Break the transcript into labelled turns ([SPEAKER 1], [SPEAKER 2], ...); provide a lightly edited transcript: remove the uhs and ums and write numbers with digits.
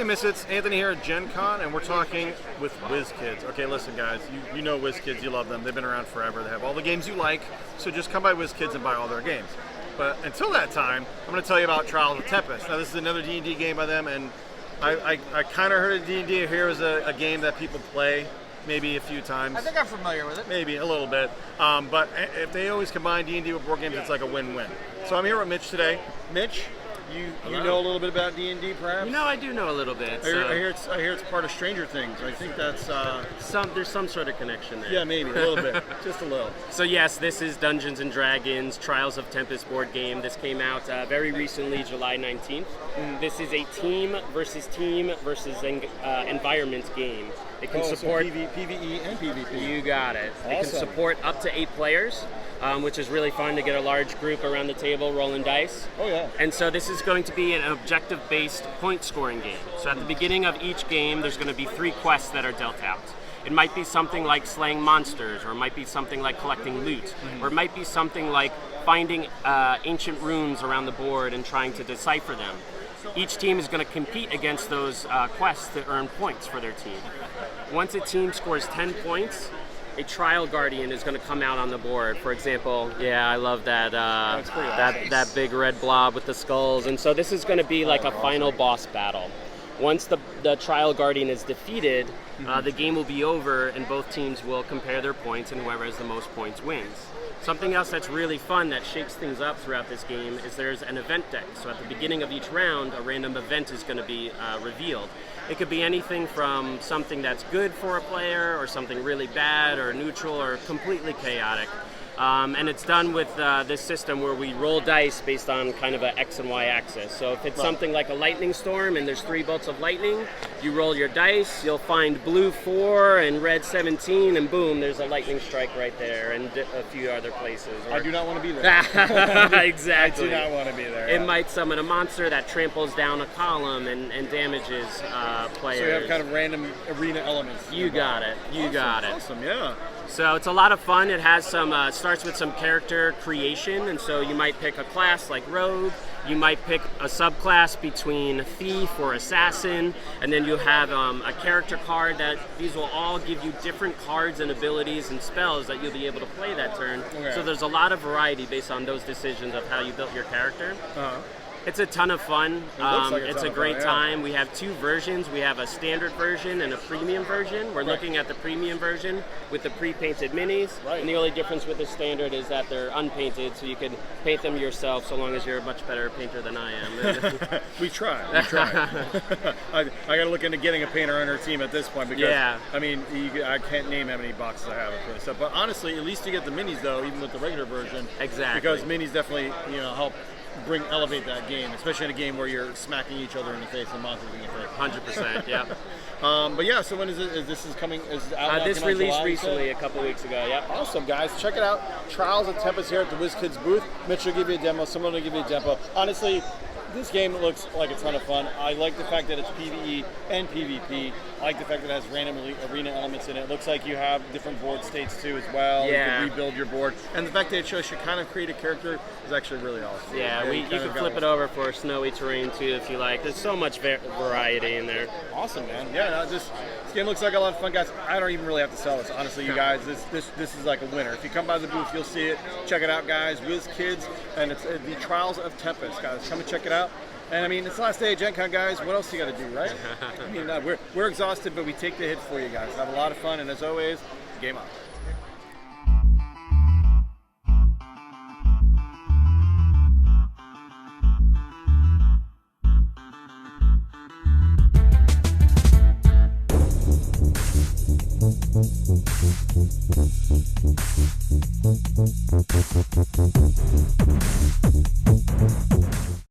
[SPEAKER 1] Misfits, Anthony here at Gen Con, and we're talking with Wizkids. Okay, listen guys, you know Wizkids, you love them. They've been around forever. They have all the games you like, so just come by Wizkids and buy all their games. But until that time, I'm going to tell you about Trials of Tempus. Now this is another D&D game by them, and I kind of heard of D&D. Here is a game that people play maybe a few times.
[SPEAKER 2] I think I'm familiar with it.
[SPEAKER 1] Maybe a little bit. But if they always combine D&D with board games, it's like a win-win. So I'm here with Mitch today. Mitch, you know a little bit about D&D, perhaps?
[SPEAKER 3] You know, I do know a little bit.
[SPEAKER 1] I hear it's part of Stranger Things. I think that's
[SPEAKER 3] there's some sort of connection there.
[SPEAKER 1] Yeah, maybe a little bit, just a little.
[SPEAKER 3] So yes, this is Dungeons and Dragons Trials of Tempus board game. This came out very recently, July 19th. This is a team versus environment game. It can support
[SPEAKER 1] PvE and PvP.
[SPEAKER 3] You got it.
[SPEAKER 1] Awesome.
[SPEAKER 3] It can support up to 8 players, which is really fun to get a large group around the table rolling dice.
[SPEAKER 1] Oh yeah.
[SPEAKER 3] And so this is going to be an objective-based point-scoring game. So at the beginning of each game, there's going to be 3 quests that are dealt out. It might be something like slaying monsters, or it might be something like collecting loot, or it might be something like finding ancient runes around the board and trying to decipher them. Each team is going to compete against those quests to earn points for their team. Once a team scores 10 points, a trial guardian is going to come out on the board. For example, yeah, I love that that big red blob with the skulls. And so this is going to be like a final boss battle. Once the trial guardian is defeated, the game will be over and both teams will compare their points, and whoever has the most points wins. Something else that's really fun that shakes things up throughout this game is there's an event deck. So at the beginning of each round, a random event is going to be revealed. It could be anything from something that's good for a player, or something really bad, or neutral, or completely chaotic. And it's done with this system where we roll dice based on kind of an X and Y axis. So if it's something like a lightning storm and there's 3 bolts of lightning, you roll your dice, you'll find blue 4 and red 17, and boom, there's a lightning strike right there, and a few other places.
[SPEAKER 1] I do not want to be there.
[SPEAKER 3] Exactly.
[SPEAKER 1] I do not want to be there.
[SPEAKER 3] It might summon a monster that tramples down a column and damages players.
[SPEAKER 1] So you have kind of random arena elements.
[SPEAKER 3] You got it. You got it.
[SPEAKER 1] Awesome, yeah.
[SPEAKER 3] So it's a lot of fun. It has some starts with some character creation, and so you might pick a class like Rogue. You might pick a subclass between Thief or Assassin, and then you have a character card that these will all give you different cards and abilities and spells that you'll be able to play that turn. Okay. So there's a lot of variety based on those decisions of how you built your character. It's a ton of fun. It's a great time. We have 2 versions. We have a standard version and a premium version. We're looking at the premium version with the pre-painted minis. And the only difference with the standard is that they're unpainted, so you can paint them yourself so long as you're a much better painter than I am.
[SPEAKER 1] We try. I got to look into getting a painter on our team at this point because, I mean, I can't name how many boxes I have of this stuff. But honestly, at least you get the minis, though, even with the regular version.
[SPEAKER 3] Exactly.
[SPEAKER 1] Because minis definitely, help elevate that game, especially in a game where you're smacking each other in the face and monsters in the face.
[SPEAKER 3] 100%, yeah.
[SPEAKER 1] But yeah, so when is it? Is it out?
[SPEAKER 3] This released recently, a couple weeks ago. Yep.
[SPEAKER 1] Awesome, guys! Check it out. Trials of Tempus here at the Wizkids booth. Mitch will give you a demo. Someone will give you a demo. Honestly, this game looks like a ton of fun. I like the fact that it's PvE and PvP. I like the fact that it has random arena elements in it. It looks like you have different board states too as well.
[SPEAKER 3] Yeah.
[SPEAKER 1] You can rebuild your board. And the fact that it shows you kind of create a charter is actually really awesome.
[SPEAKER 3] Yeah, you can flip it over for snowy terrain too if you like. There's so much variety in there.
[SPEAKER 1] Awesome, man. Yeah, this game looks like a lot of fun, guys. I don't even really have to sell this, honestly, you guys. This is like a winner. If you come by the booth, you'll see it. Check it out, guys. Wizkids, and it's the Trials of Tempus, guys. Come and check it out. And I mean, it's the last day of Gen Con, guys. What else you got to do, right? I mean, we're exhausted, but we take the hit for you guys. Have a lot of fun, and as always, game on.